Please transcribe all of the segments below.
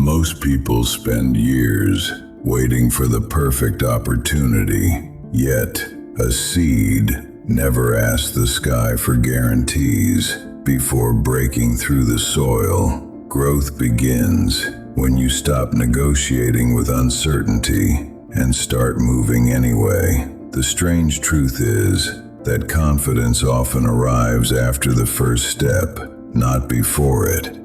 Most people spend years waiting for the perfect opportunity, yet a seed never asks the sky for guarantees. Before breaking through the soil, growth begins when you stop negotiating with uncertainty and start moving anyway. The strange truth is that confidence often arrives after the first step, not before it.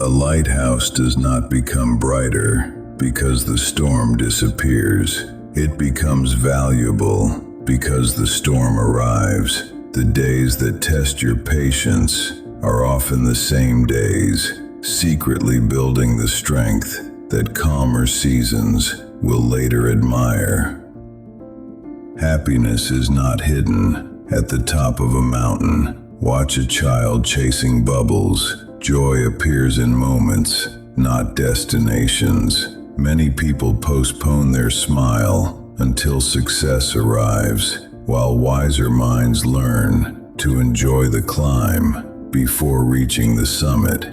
A lighthouse does not become brighter because the storm disappears. It becomes valuable because the storm arrives. The days that test your patience are often the same days, secretly building the strength that calmer seasons will later admire. Happiness is not hidden at the top of a mountain. Watch a child chasing bubbles. Joy appears in moments, not destinations. Many people postpone their smile until success arrives, while wiser minds learn to enjoy the climb before reaching the summit.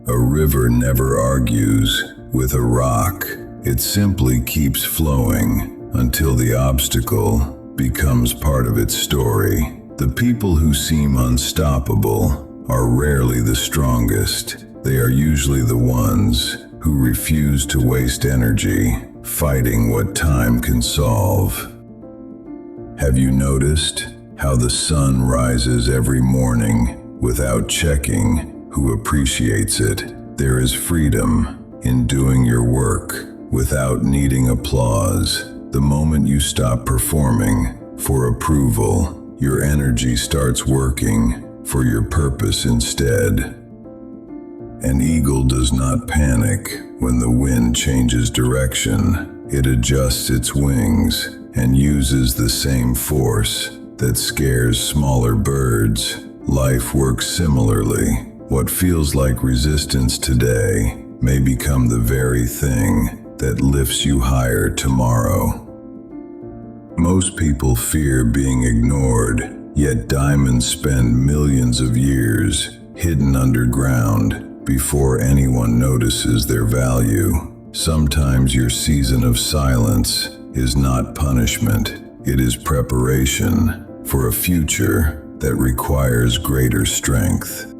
A river never argues with a rock. It simply keeps flowing until the obstacle becomes part of its story. The people who seem unstoppable are rarely the strongest. They are usually the ones who refuse to waste energy fighting what time can solve. Have you noticed how the sun rises every morning without checking who appreciates it? There is freedom in doing your work without needing applause. The moment you stop performing for approval, your energy starts working for your purpose instead. An eagle does not panic when the wind changes direction. It adjusts its wings and uses the same force that scares smaller birds. Life works similarly. What feels like resistance today may become the very thing that lifts you higher tomorrow. Most people fear being ignored, yet diamonds spend millions of years hidden underground before anyone notices their value. Sometimes your season of silence is not punishment, it is preparation for a future that requires greater strength.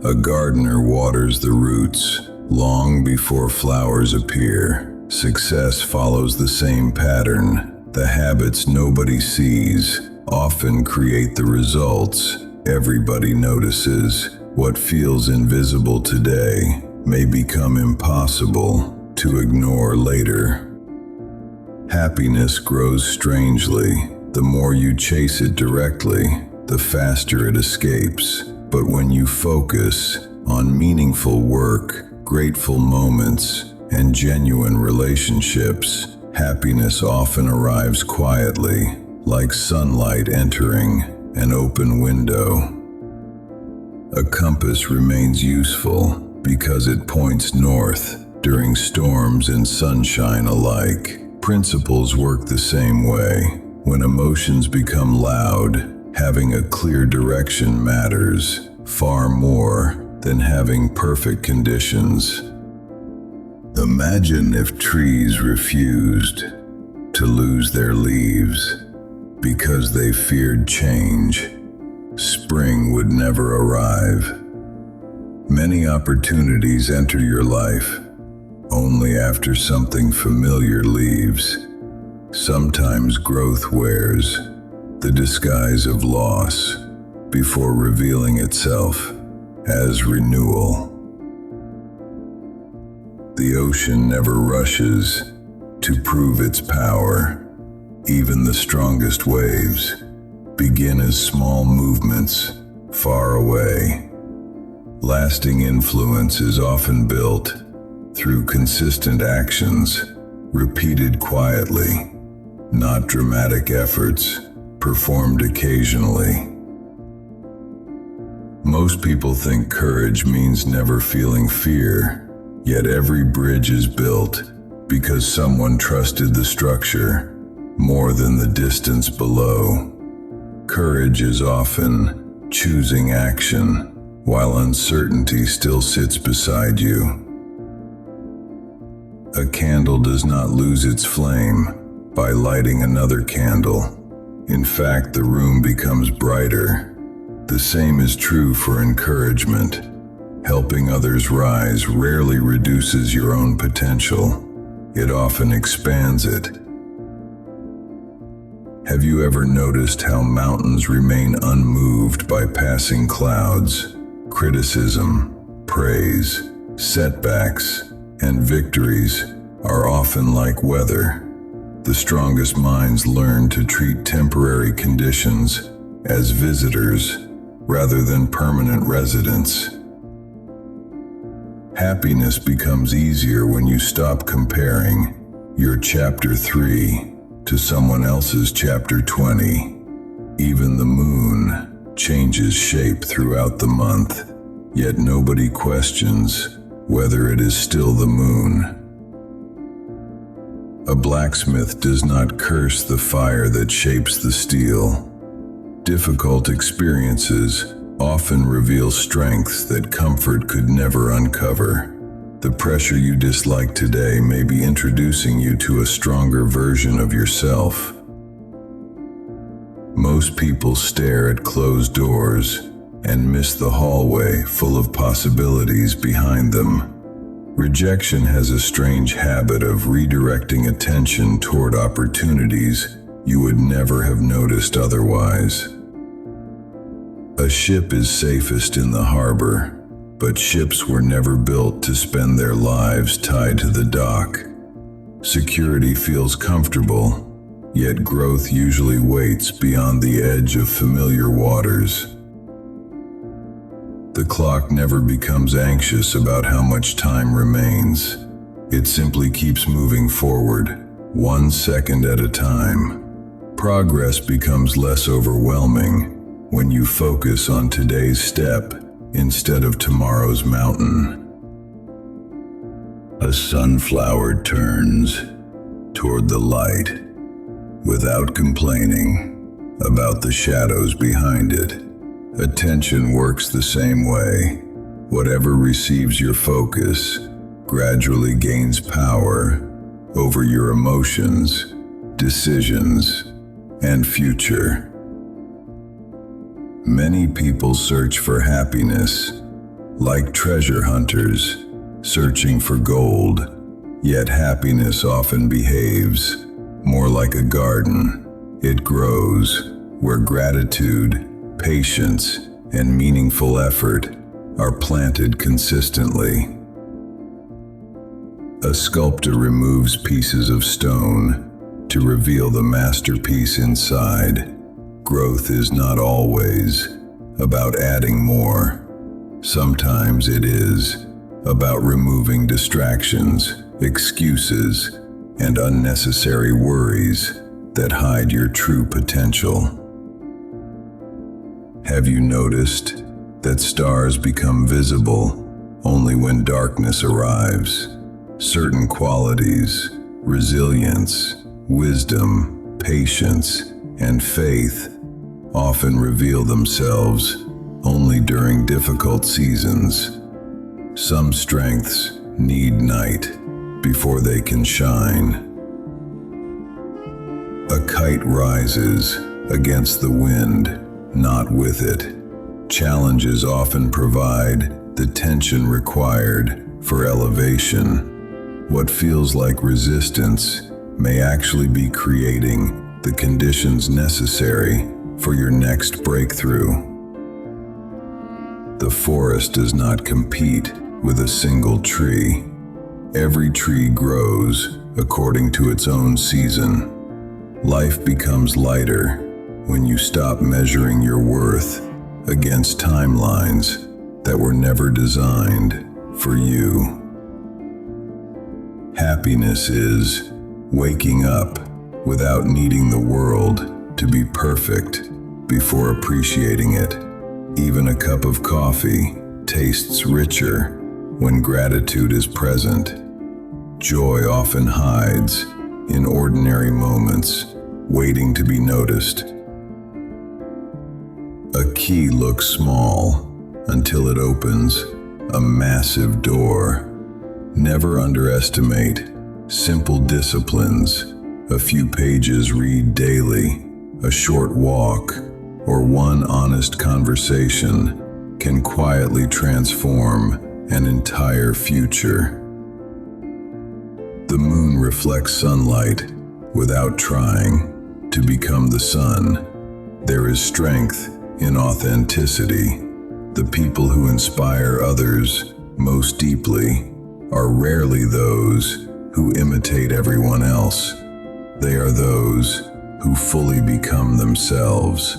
A gardener waters the roots long before flowers appear. Success follows the same pattern. The habits nobody sees often create the results everybody notices. What feels invisible today may become impossible to ignore later. Happiness grows strangely. The more you chase it directly, the faster it escapes. But when you focus on meaningful work, grateful moments, and genuine relationships, happiness often arrives quietly, like sunlight entering an open window. A compass remains useful because it points north during storms and sunshine alike. Principles work the same way. When emotions become loud, having a clear direction matters far more than having perfect conditions. Imagine if trees refused to lose their leaves because they feared change. Spring would never arrive. Many opportunities enter your life only after something familiar leaves. Sometimes growth wears the disguise of loss before revealing itself as renewal. The ocean never rushes to prove its power. Even the strongest waves begin as small movements far away. Lasting influence is often built through consistent actions, repeated quietly, not dramatic efforts performed occasionally. Most people think courage means never feeling fear, yet every bridge is built because someone trusted the structure more than the distance below. Courage is often choosing action while uncertainty still sits beside you. A candle does not lose its flame by lighting another candle. In fact, the room becomes brighter. The same is true for encouragement. Helping others rise rarely reduces your own potential. It often expands it. Have you ever noticed how mountains remain unmoved by passing clouds? Criticism, praise, setbacks, and victories are often like weather. The strongest minds learn to treat temporary conditions as visitors rather than permanent residents. Happiness becomes easier when you stop comparing your chapter 3 to someone else's chapter 20. Even the moon changes shape throughout the month, yet nobody questions whether it is still the moon. A blacksmith does not curse the fire that shapes the steel. Difficult experiences often reveal strengths that comfort could never uncover. The pressure you dislike today may be introducing you to a stronger version of yourself. Most people stare at closed doors and miss the hallway full of possibilities behind them. Rejection has a strange habit of redirecting attention toward opportunities you would never have noticed otherwise. A ship is safest in the harbor, but ships were never built to spend their lives tied to the dock. Security feels comfortable, yet growth usually waits beyond the edge of familiar waters. The clock never becomes anxious about how much time remains. It simply keeps moving forward, 1 second at a time. Progress becomes less overwhelming when you focus on today's step instead of tomorrow's mountain. A sunflower turns toward the light without complaining about the shadows behind it. Attention works the same way. Whatever receives your focus gradually gains power over your emotions, decisions, and future. Many people search for happiness like treasure hunters searching for gold, yet happiness often behaves more like a garden. It grows where gratitude, patience, and meaningful effort are planted consistently. A sculptor removes pieces of stone to reveal the masterpiece inside. Growth is not always about adding more. Sometimes it is about removing distractions, excuses, and unnecessary worries that hide your true potential. Have you noticed that stars become visible only when darkness arrives? Certain qualities, resilience, wisdom, patience, and faith often reveal themselves only during difficult seasons. Some strengths need night before they can shine. A kite rises against the wind, not with it. Challenges often provide the tension required for elevation. What feels like resistance may actually be creating the conditions necessary for your next breakthrough. The forest does not compete with a single tree. Every tree grows according to its own season. Life becomes lighter when you stop measuring your worth against timelines that were never designed for you. Happiness is waking up without needing the world to be perfect before appreciating it. Even a cup of coffee tastes richer when gratitude is present. Joy often hides in ordinary moments, waiting to be noticed. A key looks small, until it opens a massive door. Never underestimate simple disciplines. A few pages read daily, a short walk, or one honest conversation can quietly transform an entire future. The moon reflects sunlight without trying to become the sun. There is strength in authenticity. The people who inspire others most deeply are rarely those who imitate everyone else. They are those who fully become themselves.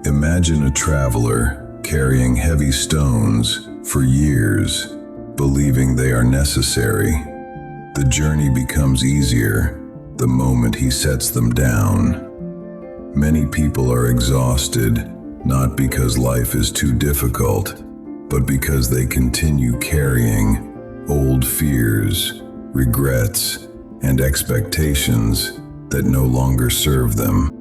Imagine a traveler carrying heavy stones for years, believing they are necessary. The journey becomes easier the moment he sets them down. Many people are exhausted, not because life is too difficult, but because they continue carrying old fears, regrets, and expectations that no longer serve them.